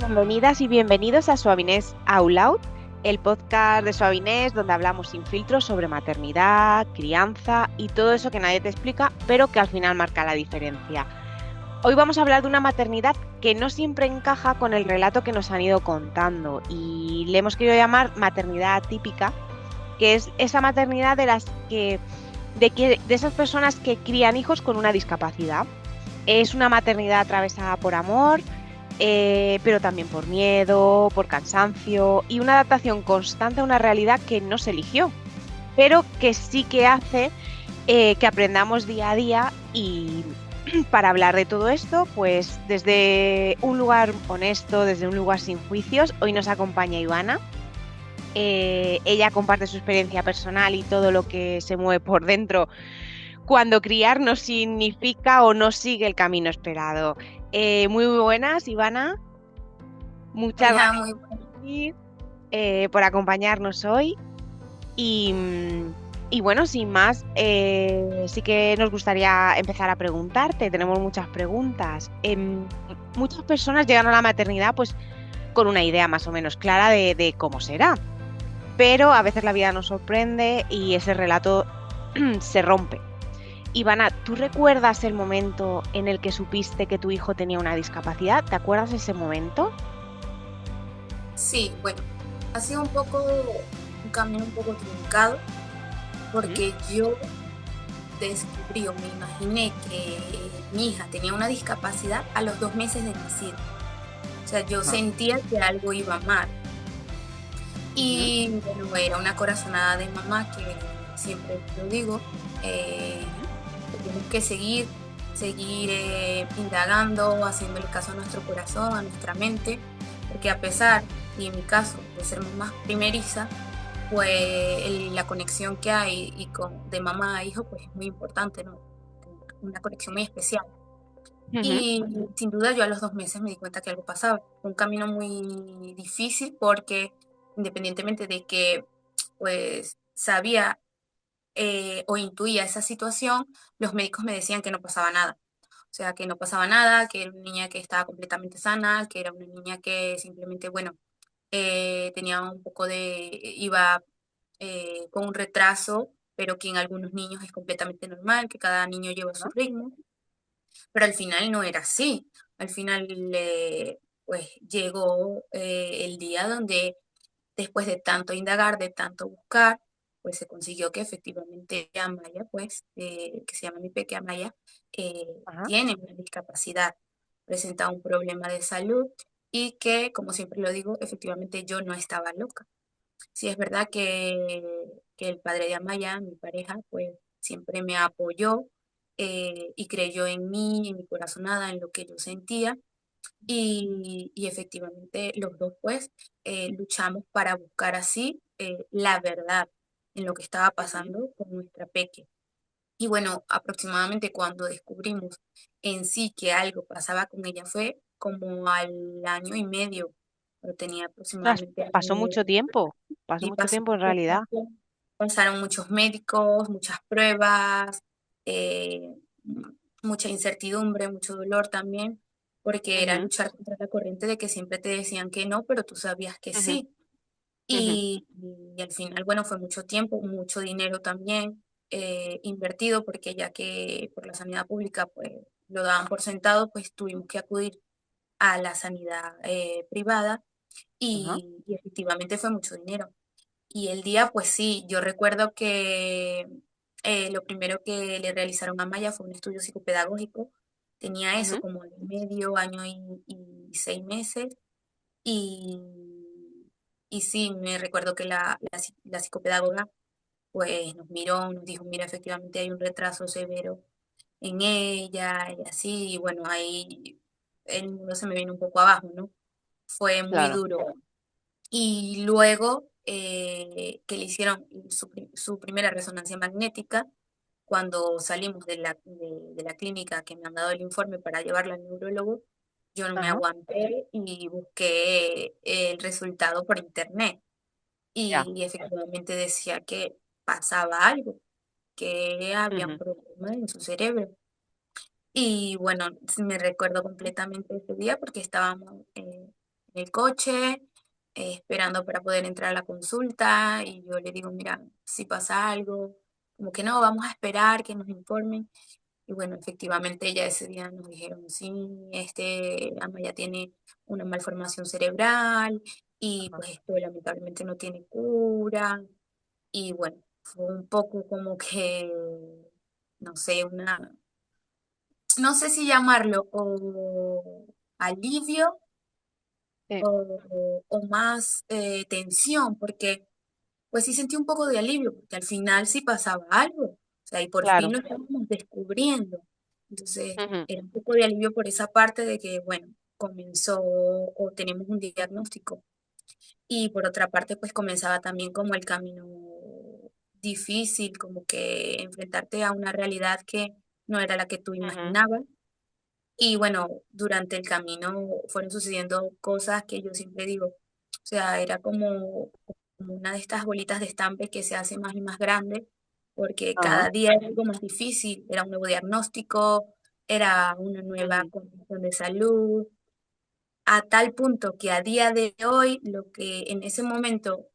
Bienvenidas y bienvenidos a Suavinés Out Loud, el podcast de Suavinés donde hablamos sin filtros sobre maternidad, crianza y todo eso que nadie te explica, pero que al final marca la diferencia. Hoy vamos a hablar de una maternidad que no siempre encaja con el relato que nos han ido contando y le hemos querido llamar maternidad atípica, que es esa maternidad de esas personas que crían hijos con una discapacidad. Es una maternidad atravesada por amor, pero también por miedo, por cansancio y una adaptación constante a una realidad que no se eligió, pero que sí que hace que aprendamos día a día. Y para hablar de todo esto, pues desde un lugar honesto, desde un lugar sin juicios, hoy nos acompaña Ivana. Ella comparte su experiencia personal y todo lo que se mueve por dentro cuando criar no significa o no sigue el camino esperado. Muy buenas, Ivana. Muchas Hola, gracias muy buenas. por acompañarnos hoy. Y, y bueno, sin más, sí que nos gustaría empezar a preguntarte. Tenemos muchas preguntas. Muchas personas llegan a la maternidad pues con una idea más o menos clara de cómo será, pero a veces la vida nos sorprende y ese relato se rompe. Ivana, ¿tú recuerdas el momento en el que supiste que tu hijo tenía una discapacidad? ¿Te acuerdas de ese momento? Sí, bueno, ha sido un camino un poco truncado, ¿Mm? porque yo descubrí o me imaginé que mi hija tenía una discapacidad a los 2 meses de nacido. O sea, yo Ah, sentía que algo iba mal. ujú, Y bueno, era una corazonada de mamá que siempre lo digo, ujú, tenemos que seguir indagando, haciéndole caso a nuestro corazón, a nuestra mente, porque a pesar, y en mi caso, de ser mamá primeriza, pues la conexión que hay de mamá a hijo, pues es muy importante, ¿no? Una conexión muy especial. ujú, Y sin duda yo a los 2 meses me di cuenta que algo pasaba. Fue un camino muy difícil porque independientemente de que pues sabía o intuía esa situación, los médicos me decían que no pasaba nada. O sea, que no pasaba nada, que era una niña que estaba completamente sana, que era una niña que simplemente, bueno, tenía un poco iba con un retraso, pero que en algunos niños es completamente normal, que cada niño lleva su ajá, ritmo, pero al final no era así. Al final, pues llegó el día donde después de tanto indagar, de tanto buscar, pues se consiguió que efectivamente Amaya, pues, que se llama mi pequeña Amaya, ajá, tiene una discapacidad, presenta un problema de salud y que, como siempre lo digo, efectivamente yo no estaba loca. Sí es verdad que el padre de Amaya, mi pareja, pues siempre me apoyó y creyó en mí, en mi corazonada, en lo que yo sentía y efectivamente los dos pues luchamos para buscar así la verdad en lo que estaba ujú, pasando con nuestra peque. Y bueno, aproximadamente cuando descubrimos en sí que algo pasaba con ella fue como al año y medio, pero tenía Ostras, aproximadamente año y medio. pasó Y mucho pasó tiempo en mucho realidad. tiempo, pasaron muchos médicos, muchas pruebas, eh, mucha incertidumbre, mucho dolor también, porque era Ujú, luchar contra la corriente de que siempre te decían que no, pero tú sabías que ujú, sí. ujú, Y al final, bueno, fue mucho tiempo, mucho dinero también invertido, porque ya que por la sanidad pública, pues lo daban por sentado, pues tuvimos que acudir a la sanidad privada ajá, y efectivamente fue mucho dinero. Y el día, pues sí, yo recuerdo que lo primero que le realizaron a Maya fue un estudio psicopedagógico. Tenía eso ujú, como de medio año y 6 meses. Y, y sí, me recuerdo que la psicopedagoga pues nos miró, nos dijo, mira, efectivamente hay un retraso severo en ella y así. Y bueno, ahí el mundo se me vino un poco abajo, ¿no? Fue muy claro. duro. Y luego que le hicieron su primera resonancia magnética, cuando salimos de la clínica que me han dado el informe para llevarla al neurólogo, yo no me Ajá, aguanté y busqué el resultado por internet. ya. Y efectivamente decía que pasaba algo, que había un Ujú, problema en su cerebro. Y bueno, me recuerdo completamente ese día porque estábamos en el coche, esperando para poder entrar a la consulta y yo le digo, mira, si pasa algo, como que no, vamos a esperar que nos informen. Y bueno, efectivamente ya ese día nos dijeron, sí, Amaya tiene una malformación cerebral y Ajá. pues esto lamentablemente no tiene cura. Y bueno, fue un poco como que, no sé, no sé si llamarlo o alivio Sí, o más tensión, porque pues sí sentí un poco de alivio, porque al final sí pasaba algo, o sea, y por fin claro. lo estábamos descubriendo. Entonces, Ujú, era un poco de alivio por esa parte de que, bueno, comenzó o tenemos un diagnóstico. Y por otra parte, pues comenzaba también como el camino difícil, como que enfrentarte a una realidad que no era la que tú ujú, imaginabas. Y bueno, durante el camino fueron sucediendo cosas que yo siempre digo, o sea, era como una de estas bolitas de estambre que se hace más y más grande, porque ah, cada día era algo más difícil, era un nuevo diagnóstico, era una nueva ujú, condición de salud, a tal punto que a día de hoy lo que en ese momento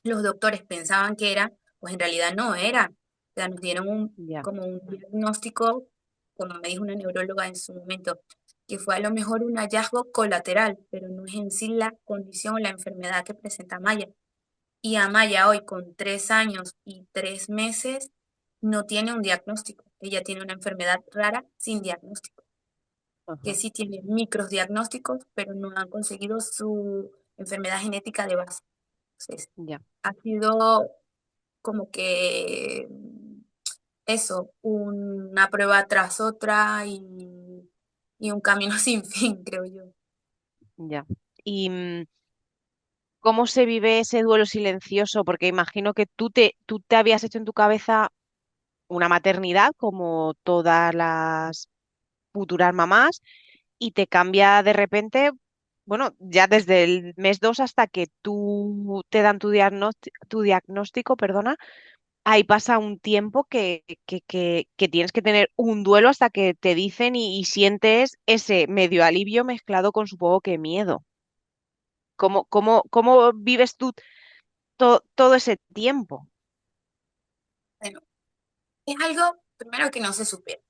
los doctores pensaban que era, pues en realidad no era. O sea, nos dieron ya. como un diagnóstico, como me dijo una neuróloga en su momento, que fue a lo mejor un hallazgo colateral, pero no es en sí la condición o la enfermedad que presenta Maya. Y Amaya hoy con 3 años y 3 meses no tiene un diagnóstico. Ella tiene una enfermedad rara sin diagnóstico, que Ajá, sí tiene micros diagnósticos, pero no han conseguido su enfermedad genética de base. Entonces, ya, ha sido como que eso, una prueba tras otra y un camino sin fin, creo yo. ya. ¿Y cómo se vive ese duelo silencioso? Porque imagino que tú te habías hecho en tu cabeza una maternidad como todas las futuras mamás y te cambia de repente, bueno, ya desde el mes 2 hasta que tú te dan tu diagnóstico, perdona, ahí pasa un tiempo que tienes que tener un duelo hasta que te dicen y sientes ese medio alivio mezclado con supongo que miedo. ¿Cómo vives tú todo ese tiempo? Bueno, es algo primero que no se supera.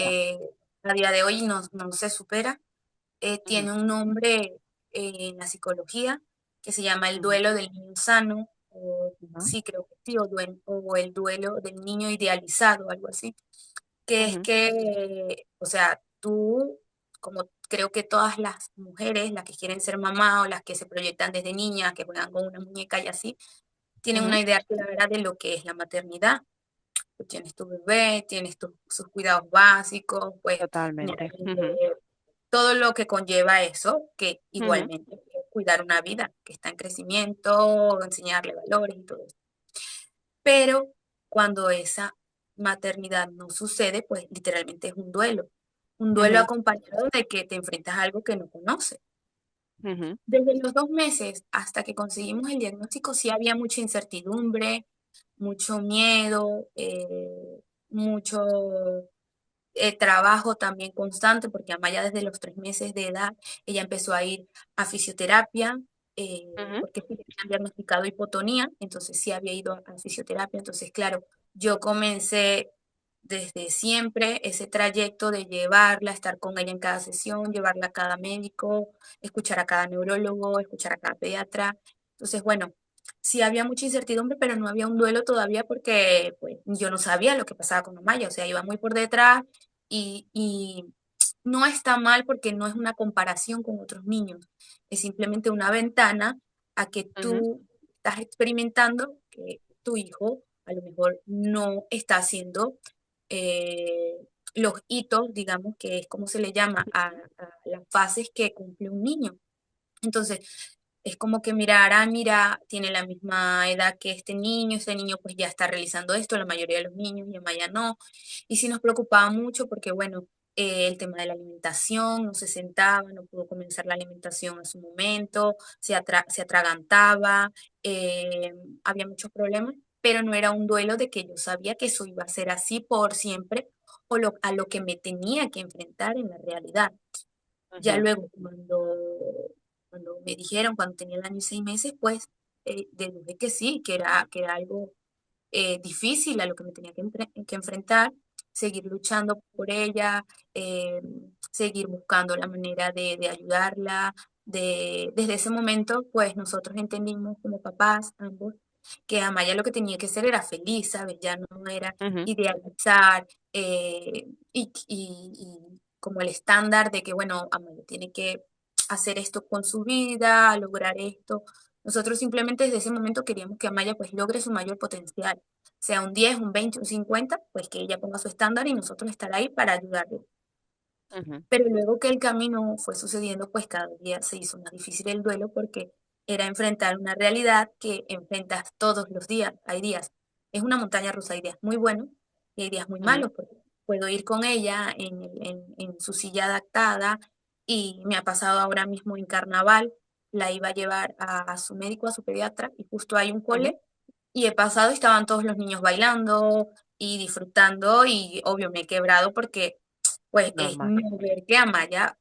Ya. Eh, a día de hoy no se supera. Ujú, Tiene un nombre en la psicología que se llama el ujú, duelo del niño sano, o ujú, sí, creo que sí, o el duelo del niño idealizado, algo así, que es ujú, que, o sea, tú, como creo que todas las mujeres, las que quieren ser mamá o las que se proyectan desde niñas, que juegan con una muñeca y así, tienen ujú. una idea clara de lo que es la maternidad. Tú tienes tu bebé, tienes sus cuidados básicos, pues Totalmente. generalmente Ujú, todo lo que conlleva eso, que ujú, igualmente es cuidar una vida que está en crecimiento, enseñarle valores y todo eso. Pero cuando esa maternidad no sucede, pues literalmente es un duelo ujú, acompañado de que te enfrentas a algo que no conoces. ujú, Desde los 2 meses hasta que conseguimos el diagnóstico, sí había mucha incertidumbre, mucho miedo, mucho trabajo también constante, porque Amaya desde los 3 meses de edad, ella empezó a ir a fisioterapia, ujú, porque sí le habían diagnosticado hipotonía, entonces sí había ido a fisioterapia, entonces claro, yo comencé desde siempre ese trayecto de llevarla, estar con ella en cada sesión, llevarla a cada médico, escuchar a cada neurólogo, escuchar a cada pediatra. Entonces, bueno, sí había mucha incertidumbre, pero no había un duelo todavía porque pues, yo no sabía lo que pasaba con Amaya, o sea, iba muy por detrás y no está mal porque no es una comparación con otros niños, es simplemente una ventana a que ujú, tú estás experimentando que tu hijo a lo mejor no está haciendo eh, los hitos, digamos, que es como se le llama a las fases que cumple un niño. Entonces, es como que mirar, mira, tiene la misma edad que este niño pues ya está realizando esto, la mayoría de los niños, y Amaya no. Y sí nos preocupaba mucho porque, bueno, el tema de la alimentación, no se sentaba, no pudo comenzar la alimentación a su momento, se atragantaba, eh, había muchos problemas, pero no era un duelo de que yo sabía que eso iba a ser así por siempre o a lo que me tenía que enfrentar en la realidad. Ya ujú, luego, cuando cuando me dijeron, cuando tenía el año y 6 meses, pues deduje que sí, que era algo difícil a lo que me tenía que enfrentar, seguir luchando por ella, eh, seguir buscando la manera de ayudarla. Desde ese momento, pues nosotros entendimos como papás, ambos, que Amaya lo que tenía que ser era feliz, ¿sabes? Ya no era Ujú, idealizar y como el estándar de que, bueno, Amaya tiene que hacer esto con su vida, lograr esto. Nosotros simplemente desde ese momento queríamos que Amaya pues logre su mayor potencial, sea un 10 un 20 un 50 pues que ella ponga su estándar y nosotros estar ahí para ayudarle. ujú, Pero luego que el camino fue sucediendo, pues cada día se hizo más difícil el duelo porque era enfrentar una realidad que enfrentas todos los días. Hay días, es una montaña rusa, hay días muy buenos y hay días muy ujú, malos, porque puedo ir con ella en su silla adaptada y me ha pasado ahora mismo en carnaval, la iba a llevar a su médico, a su pediatra, y justo hay un ujú. cole y he pasado y estaban todos los niños bailando y disfrutando y obvio me he quebrado porque pues es Normal, no ver que Amaya,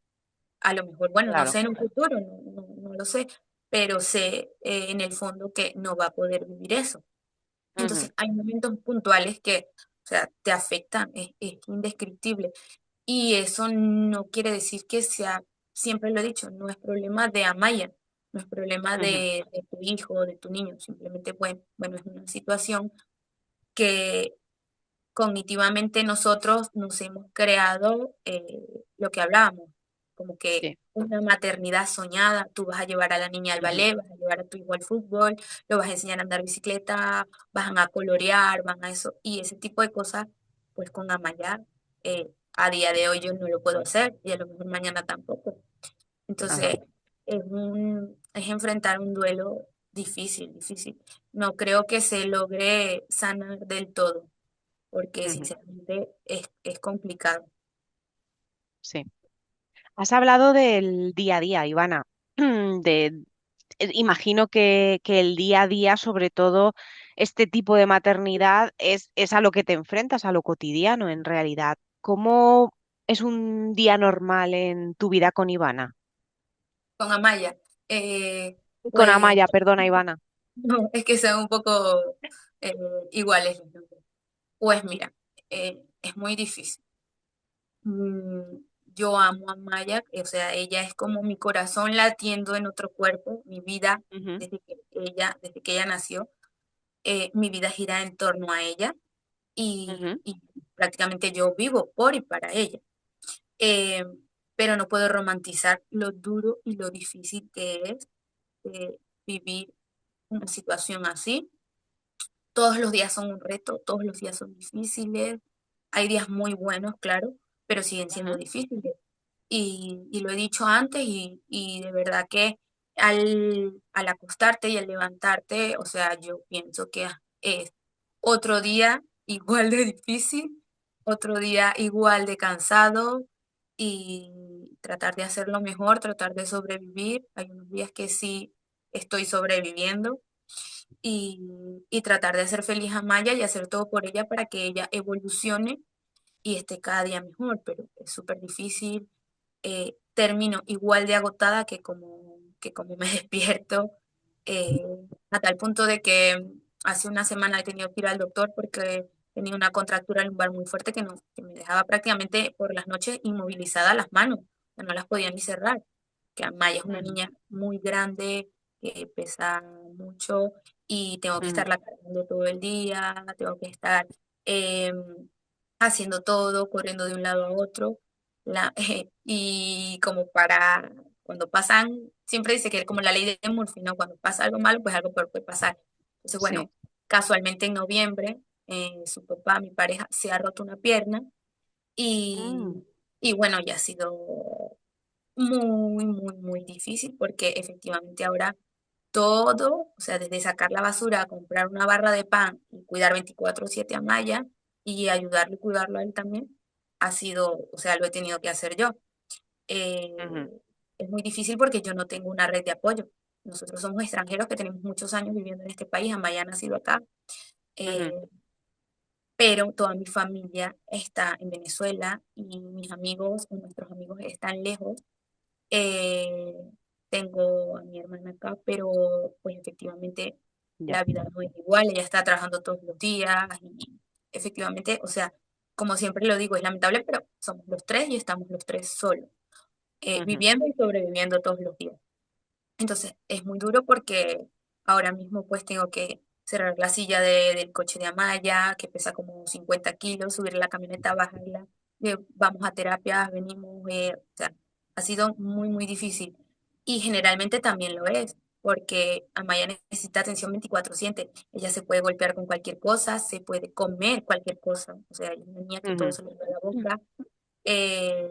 a lo mejor, bueno, no claro. sé en un futuro, no lo sé, pero sé en el fondo que no va a poder vivir eso. Ujú, Entonces hay momentos puntuales que, o sea, te afectan, es indescriptible. Y eso no quiere decir que sea, siempre lo he dicho, no es problema de Amaya, no es problema ujú, de tu hijo o de tu niño, simplemente, bueno, es una situación que cognitivamente nosotros nos hemos creado lo que hablábamos, como que sí. una maternidad soñada, tú vas a llevar a la niña al Ujú, ballet, vas a llevar a tu hijo al fútbol, lo vas a enseñar a andar bicicleta, van a colorear, van a eso, y ese tipo de cosas, pues con Amaya, a día de hoy yo no lo puedo hacer, y a lo mejor mañana tampoco. ajá, Entonces, es enfrentar un duelo difícil, difícil. No creo que se logre sanar del todo porque ujú, sinceramente es complicado. sí. Has hablado del día a día, Ivana. De, imagino que el día a día, sobre todo este tipo de maternidad, es a lo que te enfrentas, a lo cotidiano en realidad. ¿Cómo es un día normal en tu vida con Ivana? Con Amaya, eh, Con pues Amaya, perdona, Ivana. no, es que son un poco eh, iguales los nombres. Pues mira, es muy difícil. Yo amo a Amaya, o sea, ella es como mi corazón latiendo en otro cuerpo, mi vida, Ujú, desde que ella nació, mi vida gira en torno a ella ujú, y prácticamente yo vivo por y para ella. Eh, pero no puedo romantizar lo duro y lo difícil que es vivir una situación así. Todos los días son un reto, todos los días son difíciles. Hay días muy buenos, claro, pero siguen siendo ujú, difíciles. Y lo he dicho antes y de verdad que al acostarte y al levantarte, o sea, yo pienso que es otro día igual de difícil, otro día igual de cansado y tratar de hacerlo mejor, tratar de sobrevivir. Hay unos días que sí estoy sobreviviendo y tratar de hacer feliz a Maya y hacer todo por ella para que ella evolucione y esté cada día mejor, pero es súper difícil. Termino igual de agotada que como me despierto, eh, a tal punto de que hace una semana he tenido que ir al doctor porque tenía una contractura lumbar muy fuerte que, no, que me dejaba prácticamente por las noches inmovilizada las manos, que no las podía ni cerrar. Que Maya es una ujú, niña muy grande, que pesa mucho y tengo que ujú. estarla cargando todo el día, tengo que estar em, haciendo todo, corriendo de un lado a otro. Y como para cuando pasan, siempre dice que es como la ley de Murphy, ¿no? Cuando pasa algo malo, pues algo peor puede pasar. Entonces, Sí. bueno, casualmente en noviembre, su papá, mi pareja, se ha roto una pierna Mm, y, y bueno, ya ha sido muy, muy, muy difícil porque efectivamente ahora todo, o sea, desde sacar la basura, comprar una barra de pan y cuidar 24/7 a Maya y ayudarle y cuidarlo a él también, ha sido, o sea, lo he tenido que hacer yo. Eh, ujú, es muy difícil porque yo no tengo una red de apoyo. Nosotros somos extranjeros que tenemos muchos años viviendo en este país, Amaya ha nacido acá, ujú, eh, pero toda mi familia está en Venezuela y mis amigos, nuestros amigos están lejos. Eh, tengo a mi hermana acá, pero pues efectivamente Ya. la vida no es igual, ella está trabajando todos los días y efectivamente, o sea, como siempre lo digo, es lamentable, pero somos los tres y estamos los tres solos, Ujú, viviendo y sobreviviendo todos los días. Entonces es muy duro porque ahora mismo pues tengo que cerrar la silla del coche de Amaya, que pesa como 50 kilos, subir la camioneta, bajarla, vamos a terapias, venimos, o sea, ha sido muy, muy difícil. Y generalmente también lo es, porque Amaya necesita atención 24/7. Ella se puede golpear con cualquier cosa, se puede comer cualquier cosa. O sea, es una niña que todo ujú. se le va a la boca eh,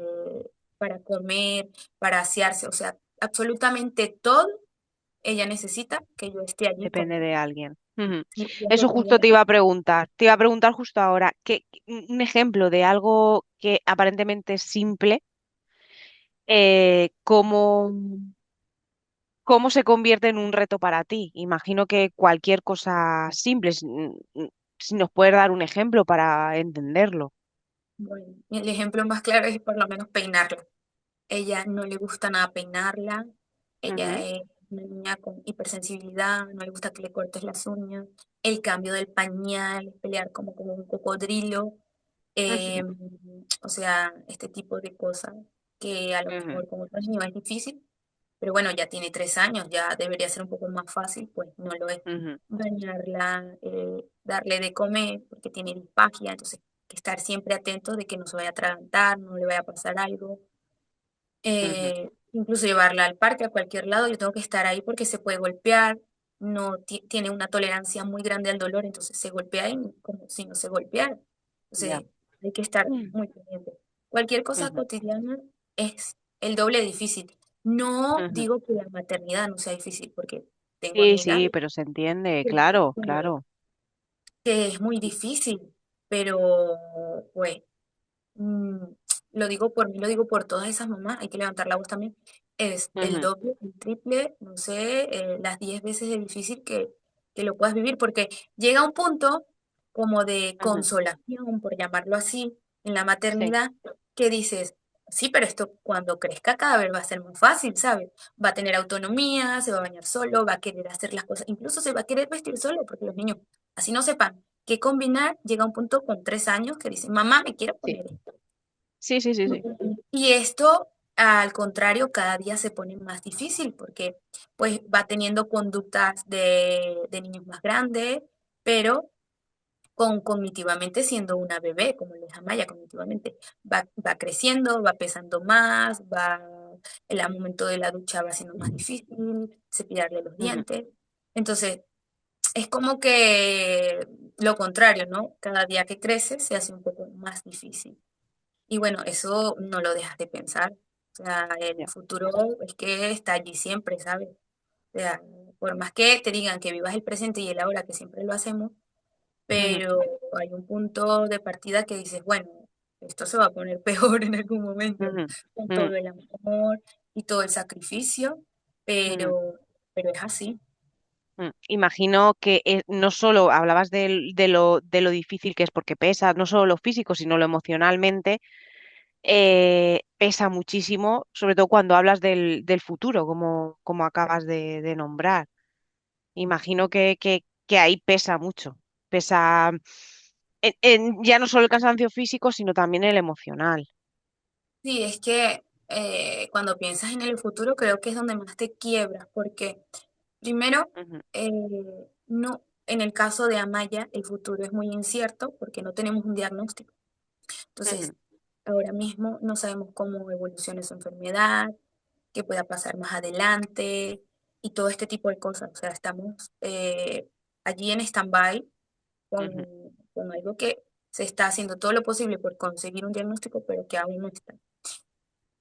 para comer, para asearse, o sea, absolutamente todo ella necesita que yo esté allí con Depende ella. de alguien. Ujú. Y es Eso lo que ella justo te iba a preguntar. Te iba a preguntar justo ahora, un ejemplo de algo que aparentemente es simple, ¿cómo, cómo se convierte en un reto para ti? Imagino que cualquier cosa simple, si nos puedes dar un ejemplo para entenderlo. bueno, el ejemplo más claro es por lo menos peinarla. Ella no le gusta nada peinarla. Ella Ujú, es una niña con hipersensibilidad, no le gusta que le cortes las uñas. El cambio del pañal, pelear como un cocodrilo. ujú, eh, o sea, este tipo de cosas que a lo ujú, mejor con otros niños es difícil, pero bueno, ya tiene 3 años, ya debería ser un poco más fácil, pues no lo es. ujú, Bañarla, darle de comer, porque tiene disfagia, entonces que estar siempre atentos de que no se vaya a atragantar, no le vaya a pasar algo. ujú, Incluso llevarla al parque, a cualquier lado, yo tengo que estar ahí porque se puede golpear, no tiene una tolerancia muy grande al dolor, entonces se golpea y como si no se golpeara. ya. Entonces hay que estar Mm, muy pendiente. Cualquier cosa ujú. cotidiana es el doble de difícil. No Ujú. digo que la maternidad no sea difícil, porque tengo Sí, amigas sí, pero se entiende, que claro, claro. que es muy difícil, pero pues mm, lo digo por mí, lo digo por todas esas mamás, hay que levantar la voz también, es el Ujú, doble, el triple, no sé, las 10 veces de difícil que lo puedas vivir, porque llega un punto como de ujú. consolación, por llamarlo así, en la Sí. maternidad, que dices, sí, pero esto cuando crezca cada vez va a ser más fácil, ¿sabes? Va a tener autonomía, se va a bañar solo, va a querer hacer las cosas, incluso se va a querer vestir solo, porque los niños, así no sepan qué combinar, llega un punto con 3 años que dicen, mamá, me quiero Sí, poner esto. sí, sí, sí, sí. Y esto, al contrario, cada día se pone más difícil porque pues va teniendo conductas de niños más grandes, pero cognitivamente siendo una bebé, como les Amaya, cognitivamente. Va creciendo, va pesando más, el momento de la ducha va siendo más difícil, cepillarle los Ujú, dientes. Entonces, es como que lo contrario, ¿no? Cada día que crece se hace un poco más difícil. Y bueno, eso no lo dejas de pensar. O sea, el ya. futuro es que está allí siempre, ¿sabes? O sea, por más que te digan que vivas el presente y el ahora, que siempre lo hacemos, Ujú, pero hay un punto de partida que dices, bueno, esto se va a poner peor en algún momento, ujú, con ujú, todo el amor y todo el sacrificio, ujú, pero es así. Imagino que no solo hablabas de lo difícil que es porque pesa, no solo lo físico, sino lo emocionalmente, pesa muchísimo, sobre todo cuando hablas del futuro, como acabas de nombrar. Imagino que ahí pesa mucho. Pesa ya no solo el cansancio físico, sino también el emocional. Sí, es que cuando piensas en el futuro creo que es donde más te quiebras, porque primero, Ujú, no, en el caso de Amaya, el futuro es muy incierto porque no tenemos un diagnóstico. Entonces, ujú, ahora mismo no sabemos cómo evoluciona su enfermedad, qué pueda pasar más adelante y todo este tipo de cosas. O sea, estamos allí en stand-by ujú, con algo que se está haciendo todo lo posible por conseguir un diagnóstico, pero que aún no está.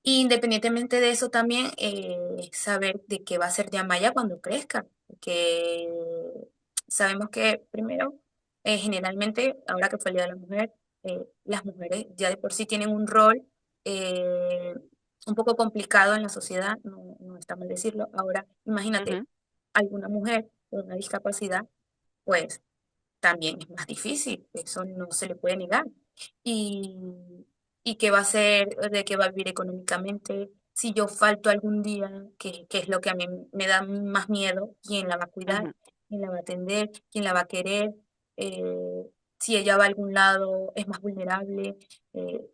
Independientemente de eso también, saber de qué va a ser Yamaya cuando crezca, porque sabemos que primero, generalmente, ahora que fue el Día de la Mujer, las mujeres ya de por sí tienen un rol eh, un poco complicado en la sociedad, no, no está mal decirlo. Ahora, imagínate, ujú, alguna mujer con una discapacidad, pues también es más difícil, eso no se le puede negar. Y, y qué va a hacer, de qué va a vivir económicamente, si yo falto algún día, que es lo que a mí me da más miedo, quién la va a cuidar, ujú, quién la va a atender, quién la va a querer, eh, si ella va a algún lado es más vulnerable, eh,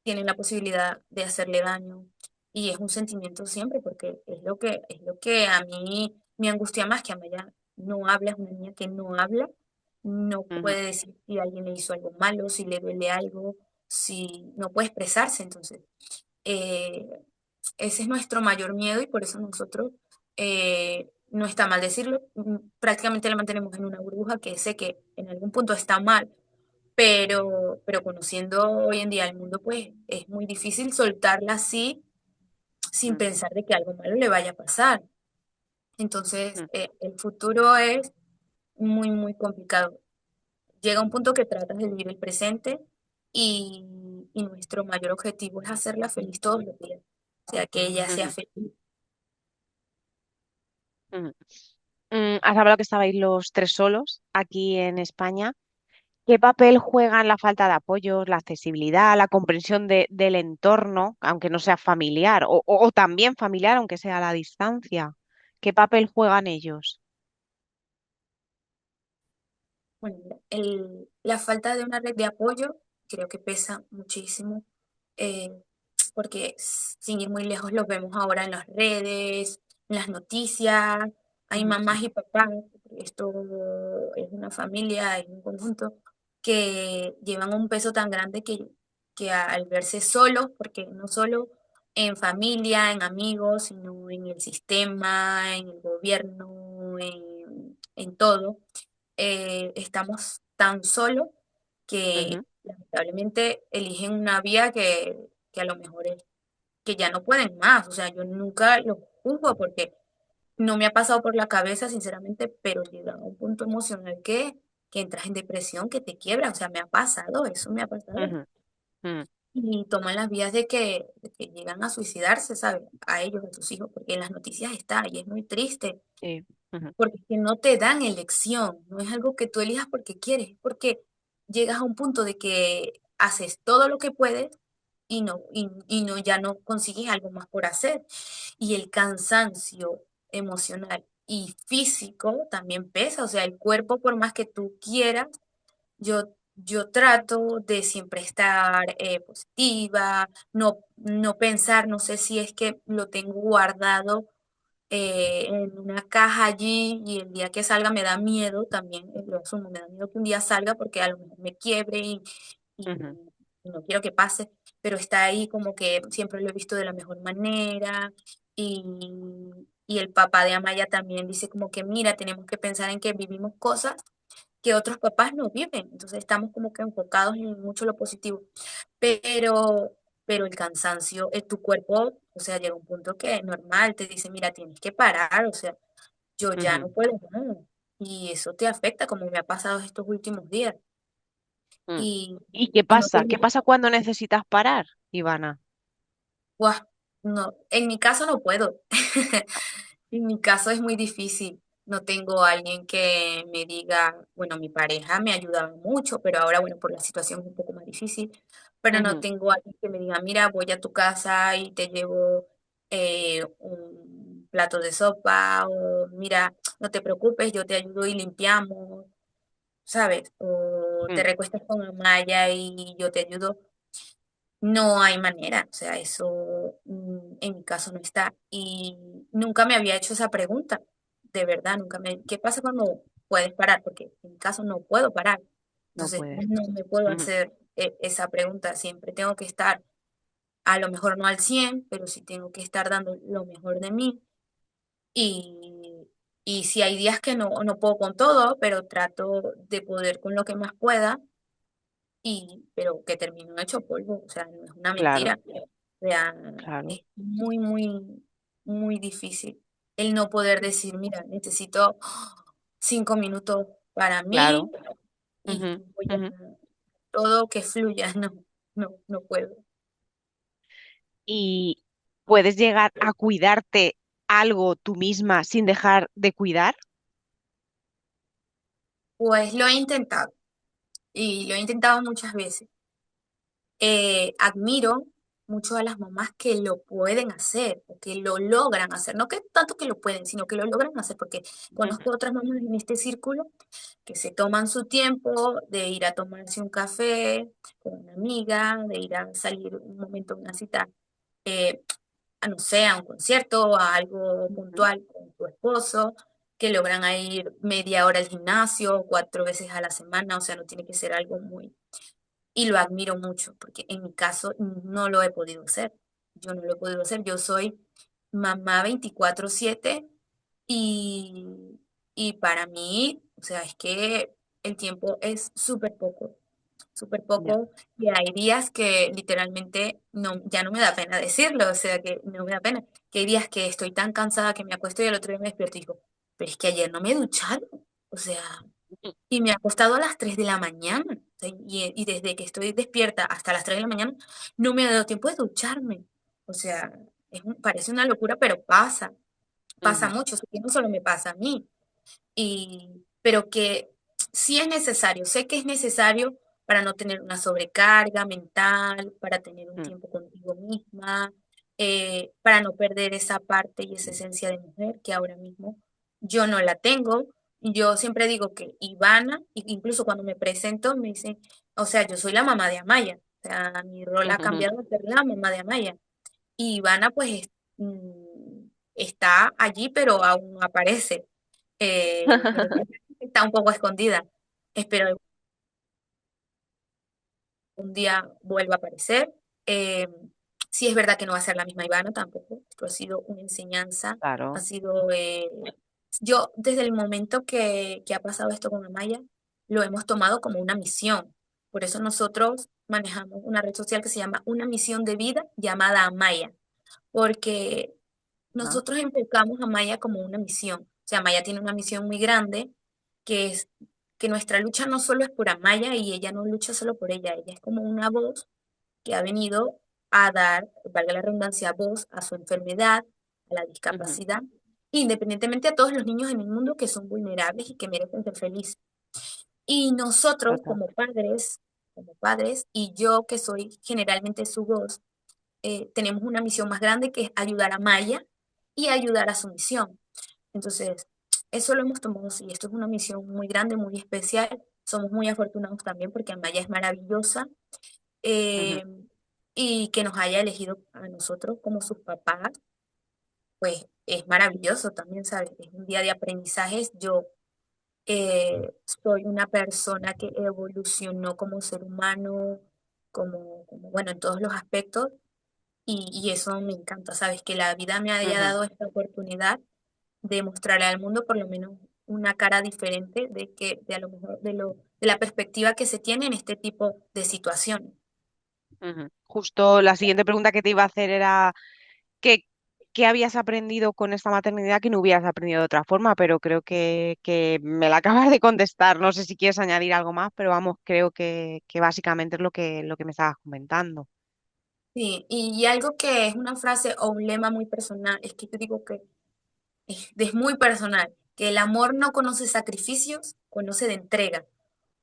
tienen la posibilidad de hacerle daño. Y es un sentimiento siempre, porque es lo que a mí me angustia más, que Amaya no habla, es una niña que no habla, no ujú, puede decir si alguien le hizo algo malo, si le duele algo, si no puede expresarse. Entonces, eh, ese es nuestro mayor miedo y por eso nosotros, no está mal decirlo, prácticamente la mantenemos en una burbuja que sé que en algún punto está mal, pero conociendo hoy en día el mundo, pues es muy difícil soltarla así sin ujú, pensar de que algo malo le vaya a pasar. Entonces, ujú, el futuro es muy, muy complicado. Llega un punto que tratas de vivir el presente y, y nuestro mayor objetivo es hacerla feliz todos los días. O sea, que ella sea ujú, feliz. ujú. Has hablado que estabais los tres solos aquí en España. ¿Qué papel juegan la falta de apoyos, la accesibilidad, la comprensión del entorno, aunque no sea familiar, o también familiar, aunque sea a la distancia? ¿Qué papel juegan ellos? Bueno, mira, la falta de una red de apoyo creo que pesa muchísimo, eh, porque sin ir muy lejos los vemos ahora en las redes, en las noticias, hay Ujú, mamás y papás, esto es una familia, es un conjunto, que llevan un peso tan grande que al verse solos, porque no solo en familia, en amigos, sino en el sistema, en el gobierno, en todo, estamos tan solos que ujú, lamentablemente eligen una vía que a lo mejor es que ya no pueden más. O sea, yo nunca lo juzgo porque no me ha pasado por la cabeza, sinceramente, pero llega a un punto emocional que entras en depresión, que te quiebra. O sea, me ha pasado, eso me ha pasado. ujú, ujú, Y toman las vías de que llegan a suicidarse, ¿sabes? A ellos, a sus hijos, porque en las noticias está y es muy triste sí, ujú, porque es que no te dan elección, no es algo que tú elijas porque quieres, es porque llegas a un punto de que haces todo lo que puedes y no, ya no consigues algo más por hacer. Y el cansancio emocional y físico también pesa, o sea, el cuerpo por más que tú quieras, yo trato de siempre estar positiva, no pensar, no sé si es que lo tengo guardado en una caja allí y el día que salga me da miedo también, lo asumo, me da miedo que un día salga porque a lo mejor me quiebre y ujú, no quiero que pase, pero está ahí como que siempre lo he visto de la mejor manera y, y el papá de Amaya también dice como que mira, tenemos que pensar en que vivimos cosas que otros papás no viven, entonces estamos como que enfocados en mucho lo positivo, pero, pero el cansancio, tu cuerpo, o sea, llega un punto que es normal, te dice, mira, tienes que parar, o sea, yo ya ujú, no puedo más. Y eso te afecta, como me ha pasado estos últimos días. mm. Y, ¿Y qué y no pasa? ¿Qué tengo, pasa cuando necesitas parar, Ivana? guau, no, en mi caso no puedo. En mi caso es muy difícil. No tengo a alguien que me diga, bueno, mi pareja me ayudaba mucho, pero ahora, bueno, por la situación es un poco más difícil. Pero no Ujú, tengo a alguien que me diga, mira, voy a tu casa y te llevo un plato de sopa, o mira, no te preocupes, yo te ayudo y limpiamos, ¿sabes? O te mm, recuestas con Amaya y yo te ayudo. No hay manera, o sea, eso en mi caso no está. Y nunca me había hecho esa pregunta, de verdad, ¿qué pasa cuando puedes parar? Porque en mi caso no puedo parar. no Entonces, puedes. no me puedo Ujú, hacer esa pregunta. Siempre tengo que estar, a lo mejor no al 100 pero sí tengo que estar dando lo mejor de mí. Y, y si hay días que no puedo con todo, pero trato de poder con lo que más pueda pero que terminó hecho polvo, o sea, no es una claro, mentira. O sea, claro, es muy, muy, muy difícil el no poder decir, mira, necesito 5 minutos para mí claro. y Ujú, voy ujú. a todo que fluya, no puedo. ¿Y puedes llegar a cuidarte algo tú misma sin dejar de cuidar? Pues lo he intentado y lo he intentado muchas veces. Admiro mucho a las mamás que lo pueden hacer o que lo logran hacer. No que tanto que lo pueden, sino que lo logran hacer, porque Ujú, conozco otras mamás en este círculo que se toman su tiempo de ir a tomarse un café con una amiga, de ir a salir un momento, una cita, eh, a no sé, a un concierto, a algo ujú, puntual con tu esposo, que logran a ir media hora al gimnasio, 4 veces a la semana, o sea, no tiene que ser algo muy... Y lo admiro mucho, porque en mi caso no lo he podido hacer. Yo no lo he podido hacer. Yo soy mamá 24/7 y, y para mí, o sea, es que el tiempo es súper ya, poco, y hay días que literalmente no, ya no me da pena decirlo, o sea, que no me da pena, que hay días que estoy tan cansada que me acuesto y el otro día me despierto y digo, pero es que ayer no me he duchado, o sea, ujú, y me he acostado a las 3 de la mañana, o sea, y desde que estoy despierta hasta las 3 de la mañana no me ha dado tiempo de ducharme, o sea, parece una locura, pero pasa ujú, mucho, que no solo me pasa a mí, pero que sí es necesario, sé que es necesario para no tener una sobrecarga mental, para tener un ujú, tiempo contigo misma, para no perder esa parte y esa esencia de mujer que ahora mismo yo no la tengo. Yo siempre digo que Ivana, incluso cuando me presento, me dicen, o sea, yo soy la mamá de Amaya, o sea, mi rol ha ujú, cambiado de ser la mamá de Amaya. Y Ivana pues está allí, pero aún no aparece. Pero está un poco escondida. Espero un día vuelva a aparecer. Eh, sí es verdad que no va a ser la misma Ivana tampoco. Esto ha sido una enseñanza. Ha claro. sido... yo desde el momento que ha pasado esto con Amaya, lo hemos tomado como una misión. Por eso nosotros manejamos una red social que se llama Una Misión de Vida llamada Amaya, porque Ajá, nosotros enfocamos a Maya como una misión. O sea, Maya tiene una misión muy grande, que es que nuestra lucha no solo es por Amaya y ella no lucha solo por ella es como una voz que ha venido a dar, valga la redundancia, voz a su enfermedad, a la ujú, discapacidad, independientemente a todos los niños en el mundo que son vulnerables y que merecen ser felices. Y nosotros total. como padres, y yo que soy generalmente su voz, tenemos una misión más grande que es ayudar a Maya y ayudar a su misión. Entonces, eso lo hemos tomado y esto es una misión muy grande, muy especial. Somos muy afortunados también porque Maya es maravillosa, Ujú, eh, y que nos haya elegido a nosotros como sus papás, pues es maravilloso también, ¿sabes? Es un día de aprendizajes. Yo soy una persona que evolucionó como ser humano, bueno, en todos los aspectos. Y eso me encanta, ¿sabes? Que la vida me haya ujú, dado esta oportunidad de mostrarle al mundo por lo menos una cara diferente de a lo mejor de la perspectiva que se tiene en este tipo de situaciones. ujú. Justo la siguiente pregunta que te iba a hacer era ¿qué, qué habías aprendido con esta maternidad que no hubieras aprendido de otra forma? Pero creo que me la acabas de contestar. No sé si quieres añadir algo más, pero vamos, creo que básicamente es lo que me estabas comentando. Sí, y algo que es una frase o un lema muy personal, es que yo digo que es muy personal, que el amor no conoce sacrificios, conoce de entrega.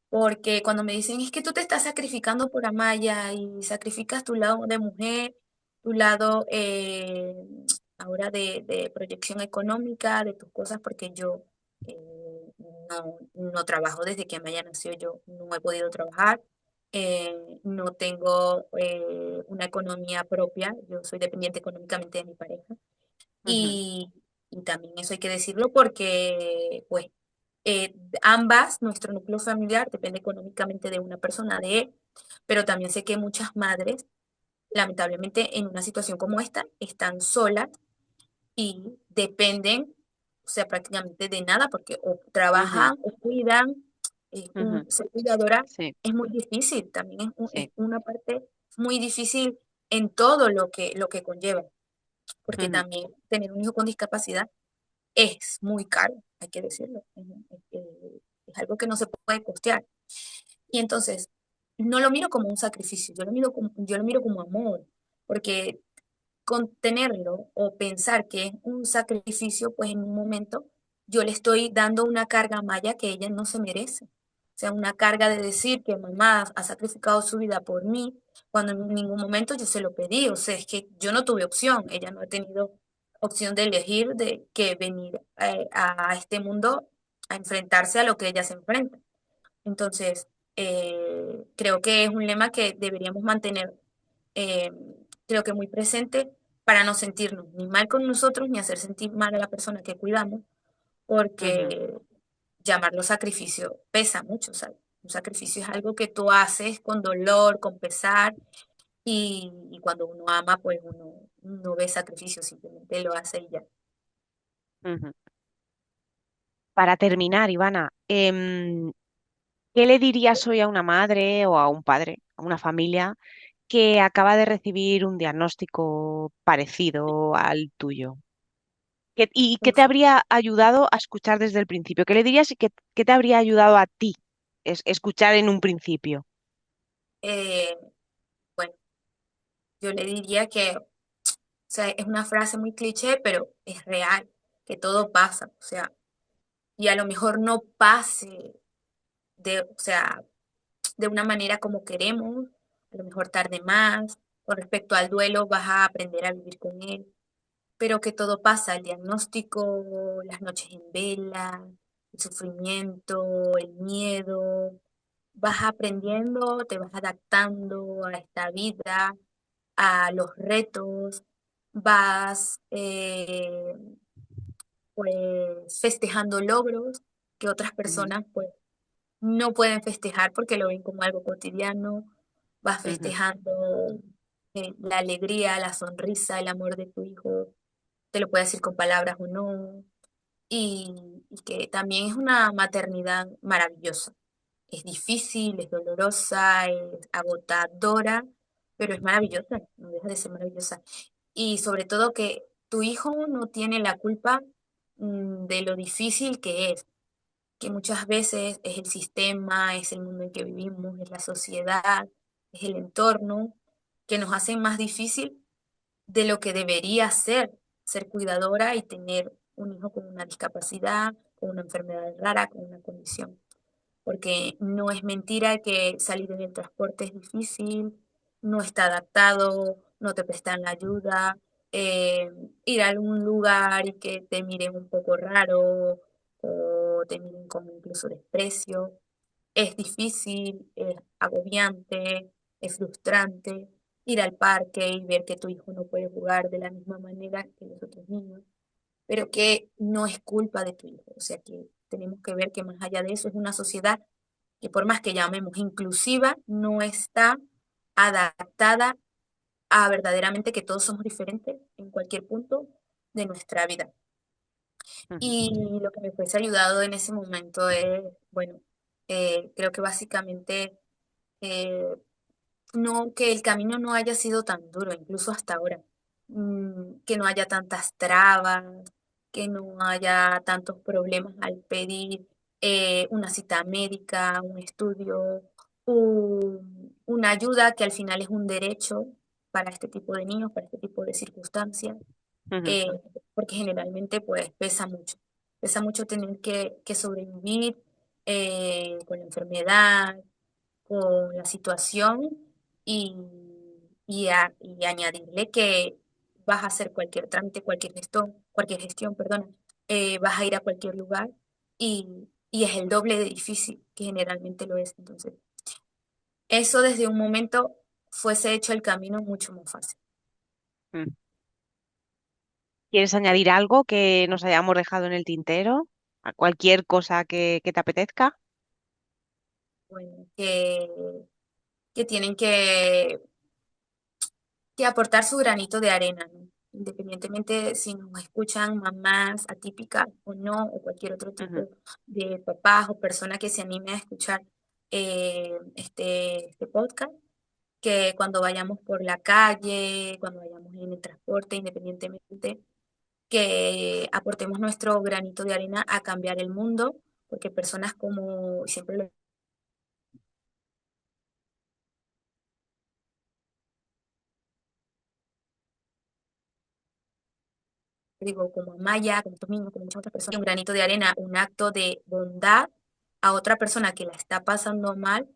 Porque cuando me dicen, es que tú te estás sacrificando por Amaya y sacrificas tu lado de mujer, tu lado ahora de proyección económica, de tus cosas, porque yo no trabajo desde que Amaya nació, yo no he podido trabajar, no tengo una economía propia, yo soy dependiente económicamente de mi pareja. Ujú, Y, y también eso hay que decirlo porque, pues, ambas, nuestro núcleo familiar depende económicamente de una persona, de él, pero también sé que muchas madres, lamentablemente, en una situación como esta, están solas y dependen, o sea, prácticamente de nada, porque o ujú, trabajan o cuidan. ujú. Ser cuidadora Sí, es muy difícil, también es sí. una parte muy difícil en todo lo que conlleva, porque Ujú, también tener un hijo con discapacidad es muy caro, hay que decirlo. Es algo que no se puede costear. Y entonces, no lo miro como un sacrificio, yo lo miro como amor, porque contenerlo o pensar que es un sacrificio, pues en un momento yo le estoy dando una carga a Maya que ella no se merece. sea una carga de decir que mamá ha sacrificado su vida por mí, cuando en ningún momento yo se lo pedí. O sea, es que yo no tuve opción, ella no ha tenido opción de elegir de que venir a este mundo a enfrentarse a lo que ella se enfrenta. Entonces, creo que es un lema que deberíamos mantener, eh, creo que muy presente para no sentirnos ni mal con nosotros ni hacer sentir mal a la persona que cuidamos, Ujú, porque llamarlo sacrificio pesa mucho, ¿sabes? Un sacrificio es algo que tú haces con dolor, con pesar, y cuando uno ama, pues uno no ve sacrificio, simplemente lo hace y ya. ujú. Para terminar, Ivana, ¿qué le dirías hoy a una madre o a un padre, a una familia que acaba de recibir un diagnóstico parecido al tuyo? ¿Y qué te Uf, habría ayudado a escuchar desde el principio? ¿Qué le dirías y qué te habría ayudado a ti escuchar en un principio? eh, bueno, yo le diría que, o sea, es una frase muy cliché, pero es real, que todo pasa, o sea, y a lo mejor no pase o sea, de una manera como queremos, a lo mejor tarde más. Con respecto al duelo, vas a aprender a vivir con él, pero que todo pasa, el diagnóstico, las noches en vela, el sufrimiento, el miedo, vas aprendiendo, te vas adaptando a esta vida, a los retos, vas pues festejando logros que otras Ujú, personas pues no pueden festejar porque lo ven como algo cotidiano, vas ujú, festejando la alegría, la sonrisa, el amor de tu hijo, te lo puede decir con palabras o no, y que también es una maternidad maravillosa. Es difícil, es dolorosa, es agotadora, pero es maravillosa, no deja de ser maravillosa. Y sobre todo que tu hijo no tiene la culpa de lo difícil que muchas veces es el sistema, es el mundo en que vivimos, es la sociedad, es el entorno, que nos hacen más difícil de lo que debería ser cuidadora y tener un hijo con una discapacidad, con una enfermedad rara, con una condición. Porque no es mentira que salir en el transporte es difícil, no está adaptado, no te prestan la ayuda, eh, ir a algún lugar y que te miren un poco raro o te miren con incluso desprecio. Es difícil, es agobiante, es frustrante ir al parque y ver que tu hijo no puede jugar de la misma manera que los otros niños, pero que no es culpa de tu hijo. O sea que tenemos que ver que más allá de eso es una sociedad que por más que llamemos inclusiva, no está adaptada a verdaderamente que todos somos diferentes en cualquier punto de nuestra vida. ujú, Y lo que me fuese ayudado en ese momento es, bueno, creo que básicamente eh, no, que el camino no haya sido tan duro, incluso hasta ahora. Que no haya tantas trabas, que no haya tantos problemas al pedir una cita médica, un estudio, una ayuda que al final es un derecho para este tipo de niños, para este tipo de circunstancias, ujú, eh, porque generalmente pues pesa mucho tener que sobrevivir con la enfermedad, con la situación y, y añadirle que vas a hacer cualquier trámite, cualquier gestión, perdona, vas a ir a cualquier lugar y es el doble de difícil que generalmente lo es. Entonces, eso desde un momento fuese hecho el camino mucho más fácil. ujú. ¿Quieres añadir algo que nos hayamos dejado en el tintero? ¿A cualquier cosa que te apetezca? Bueno, que tienen que aportar su granito de arena, ¿no? Independientemente si nos escuchan mamás atípicas o no, o cualquier otro Ujú, tipo de papás o persona que se anime a escuchar este podcast, que cuando vayamos por la calle, cuando vayamos en el transporte, independientemente, que aportemos nuestro granito de arena a cambiar el mundo, porque personas como, siempre lo digo, como Amaya, como estos mismos, como muchas otras personas, un granito de arena, un acto de bondad a otra persona que la está pasando mal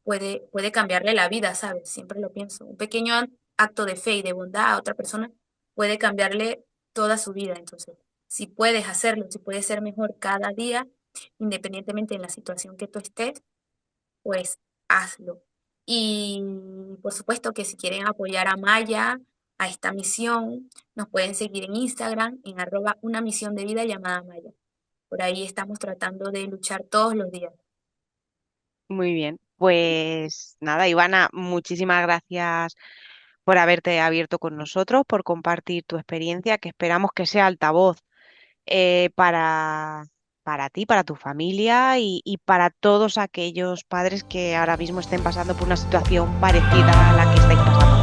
puede cambiarle la vida, ¿sabes? Siempre lo pienso. Un pequeño acto de fe y de bondad a otra persona puede cambiarle toda su vida. Entonces, si puedes hacerlo, si puedes ser mejor cada día, independientemente de la situación que tú estés, pues hazlo. Y por supuesto que si quieren apoyar a Maya, a esta misión, nos pueden seguir en Instagram en @una misión de vida llamada Maya. Por ahí estamos tratando de luchar todos los días. Muy bien. Pues nada, Ivana, muchísimas gracias por haberte abierto con nosotros, por compartir tu experiencia, que esperamos que sea altavoz eh, para, para ti, para tu familia y para todos aquellos padres que ahora mismo estén pasando por una situación parecida a la que estáis pasando